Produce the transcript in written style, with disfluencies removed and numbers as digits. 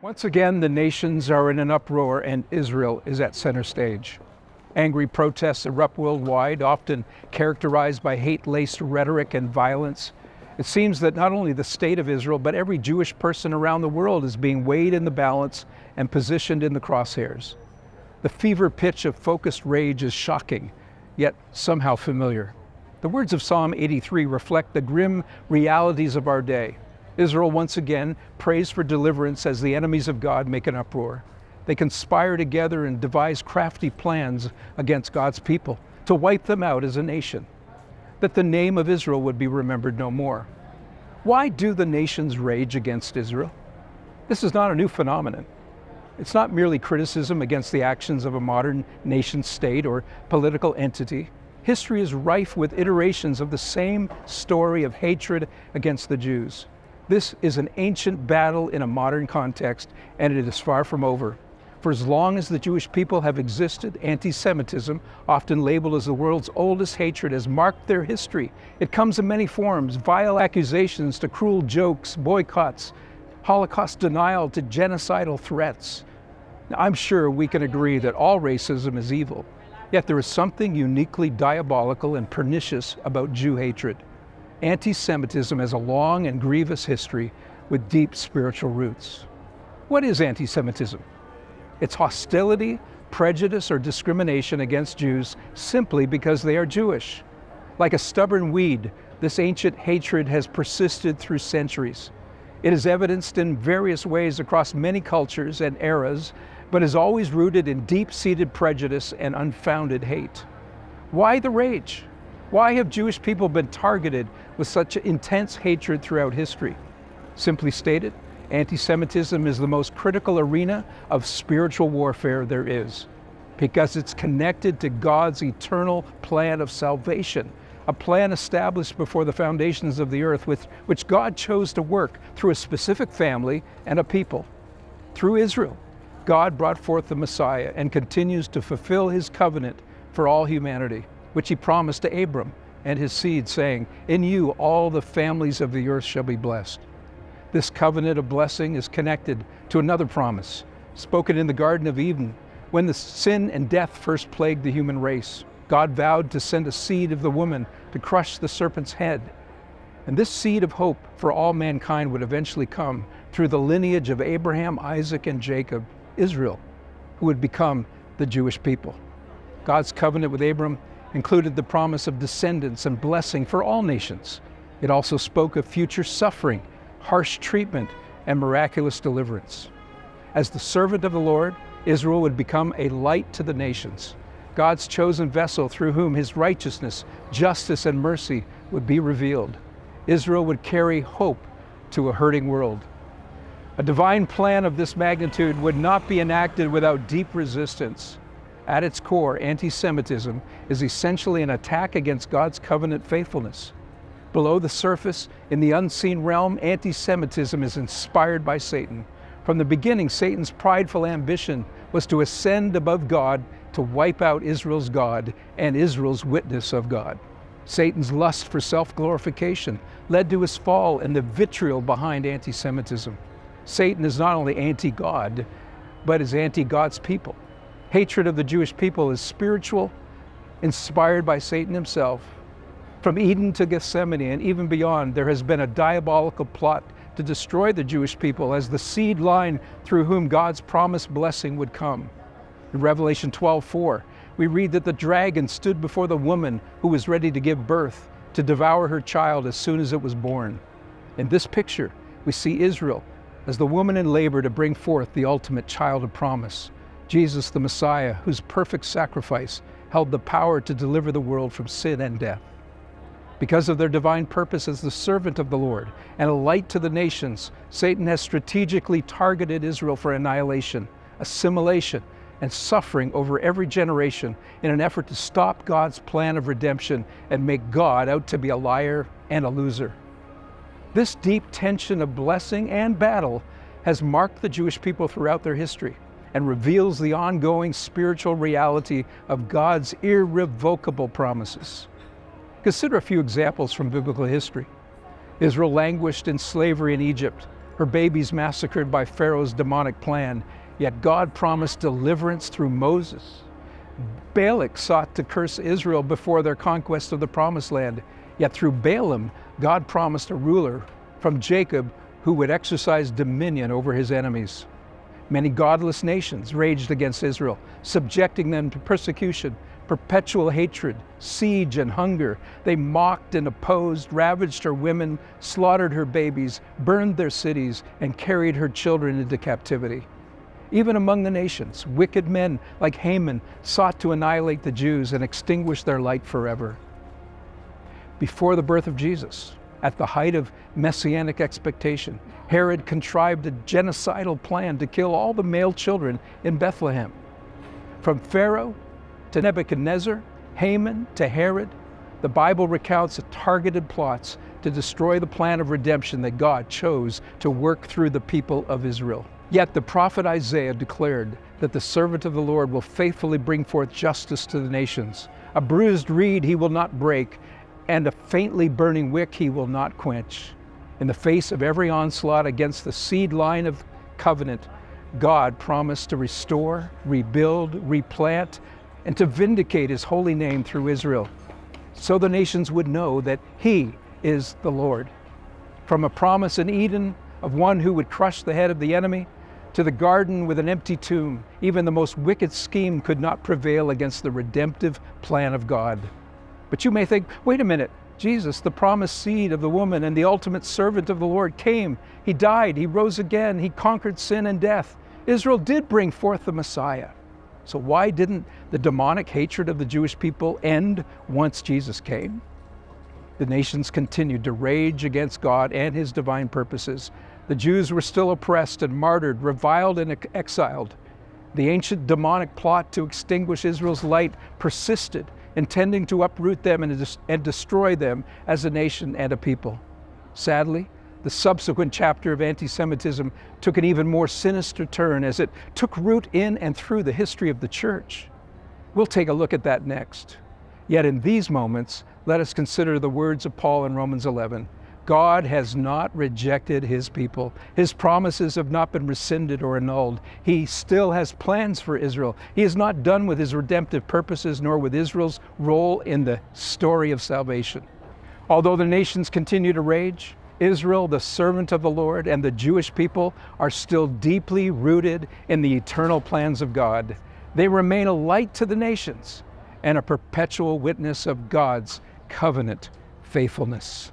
Once again, the nations are in an uproar and Israel is at center stage. Angry protests erupt worldwide, often characterized by hate-laced rhetoric and violence. It seems that not only the state of Israel, but every Jewish person around the world is being weighed in the balance and positioned in the crosshairs. The fever pitch of focused rage is shocking, yet somehow familiar. The words of Psalm 83 reflect the grim realities of our day. Israel once again prays for deliverance as the enemies of God make an uproar. They conspire together and devise crafty plans against God's people to wipe them out as a nation, that the name of Israel would be remembered no more. Why do the nations rage against Israel? This is not a new phenomenon. It's not merely criticism against the actions of a modern nation state or political entity. History is rife with iterations of the same story of hatred against the Jews. This is an ancient battle in a modern context, and it is far from over. For as long as the Jewish people have existed, anti-Semitism, often labeled as the world's oldest hatred, has marked their history. It comes in many forms: vile accusations to cruel jokes, boycotts, Holocaust denial to genocidal threats. Now, I'm sure we can agree that all racism is evil, yet there is something uniquely diabolical and pernicious about Jew hatred. Anti-Semitism has a long and grievous history with deep spiritual roots. What is anti-Semitism? It's hostility, prejudice, or discrimination against Jews simply because they are Jewish. Like a stubborn weed, this ancient hatred has persisted through centuries. It is evidenced in various ways across many cultures and eras, but is always rooted in deep-seated prejudice and unfounded hate. Why the rage? Why have Jewish people been targeted with such intense hatred throughout history? Simply stated, anti-Semitism is the most critical arena of spiritual warfare there is, because it's connected to God's eternal plan of salvation, a plan established before the foundations of the earth, with which God chose to work through a specific family and a people. Through Israel, God brought forth the Messiah and continues to fulfill his covenant for all humanity, which he promised to Abram and his seed, saying, "In you all the families of the earth shall be blessed." This covenant of blessing is connected to another promise, spoken in the Garden of Eden, when the sin and death first plagued the human race. God vowed to send a seed of the woman to crush the serpent's head. And this seed of hope for all mankind would eventually come through the lineage of Abraham, Isaac, and Jacob, Israel, who would become the Jewish people. God's covenant with Abram included the promise of descendants and blessing for all nations. It also spoke of future suffering, harsh treatment, and miraculous deliverance. As the servant of the Lord, Israel would become a light to the nations, God's chosen vessel through whom his righteousness, justice, and mercy would be revealed. Israel would carry hope to a hurting world. A divine plan of this magnitude would not be enacted without deep resistance. At its core, anti-Semitism is essentially an attack against God's covenant faithfulness. Below the surface, in the unseen realm, anti-Semitism is inspired by Satan. From the beginning, Satan's prideful ambition was to ascend above God, to wipe out Israel's God and Israel's witness of God. Satan's lust for self-glorification led to his fall and the vitriol behind anti-Semitism. Satan is not only anti-God, but is anti-God's people. Hatred of the Jewish people is spiritual, inspired by Satan himself. From Eden to Gethsemane and even beyond, there has been a diabolical plot to destroy the Jewish people as the seed line through whom God's promised blessing would come. In Revelation 12:4, we read that the dragon stood before the woman who was ready to give birth, to devour her child as soon as it was born. In this picture, we see Israel as the woman in labor to bring forth the ultimate child of promise, Jesus the Messiah, whose perfect sacrifice held the power to deliver the world from sin and death. Because of their divine purpose as the servant of the Lord and a light to the nations, Satan has strategically targeted Israel for annihilation, assimilation, and suffering over every generation in an effort to stop God's plan of redemption and make God out to be a liar and a loser. This deep tension of blessing and battle has marked the Jewish people throughout their history and reveals the ongoing spiritual reality of God's irrevocable promises. Consider a few examples from biblical history. Israel languished in slavery in Egypt. her babies massacred by Pharaoh's demonic plan, yet God promised deliverance through Moses. Balak sought to curse Israel before their conquest of the Promised Land, yet through Balaam, God promised a ruler from Jacob who would exercise dominion over his enemies. Many godless nations raged against Israel, subjecting them to persecution, perpetual hatred, siege, and hunger. They mocked and opposed, ravaged her women, slaughtered her babies, burned their cities, and carried her children into captivity. Even among the nations, wicked men like Haman sought to annihilate the Jews and extinguish their light forever. Before the birth of Jesus, at the height of messianic expectation, Herod contrived a genocidal plan to kill all the male children in Bethlehem. From Pharaoh to Nebuchadnezzar, Haman to Herod, the Bible recounts targeted plots to destroy the plan of redemption that God chose to work through the people of Israel. Yet the prophet Isaiah declared that the servant of the Lord will faithfully bring forth justice to the nations. A bruised reed he will not break, and a faintly burning wick he will not quench. In the face of every onslaught against the seed line of covenant, God promised to restore, rebuild, replant, and to vindicate his holy name through Israel, so the nations would know that he is the Lord. From a promise in Eden of one who would crush the head of the enemy, to the garden with an empty tomb, even the most wicked scheme could not prevail against the redemptive plan of God. But you may think, wait a minute, Jesus, the promised seed of the woman and the ultimate servant of the Lord, came. He died, he rose again, he conquered sin and death. Israel did bring forth the Messiah. So why didn't the demonic hatred of the Jewish people end once Jesus came? The nations continued to rage against God and his divine purposes. The Jews were still oppressed and martyred, reviled and exiled. The ancient demonic plot to extinguish Israel's light persisted, intending to uproot them and destroy them as a nation and a people. Sadly, the subsequent chapter of anti-Semitism took an even more sinister turn as it took root in and through the history of the church. We'll take a look at that next. Yet in these moments, let us consider the words of Paul in Romans 11. God has not rejected his people. His promises have not been rescinded or annulled. He still has plans for Israel. He is not done with his redemptive purposes nor with Israel's role in the story of salvation. Although the nations continue to rage, Israel, the servant of the Lord, and the Jewish people are still deeply rooted in the eternal plans of God. They remain a light to the nations and a perpetual witness of God's covenant faithfulness.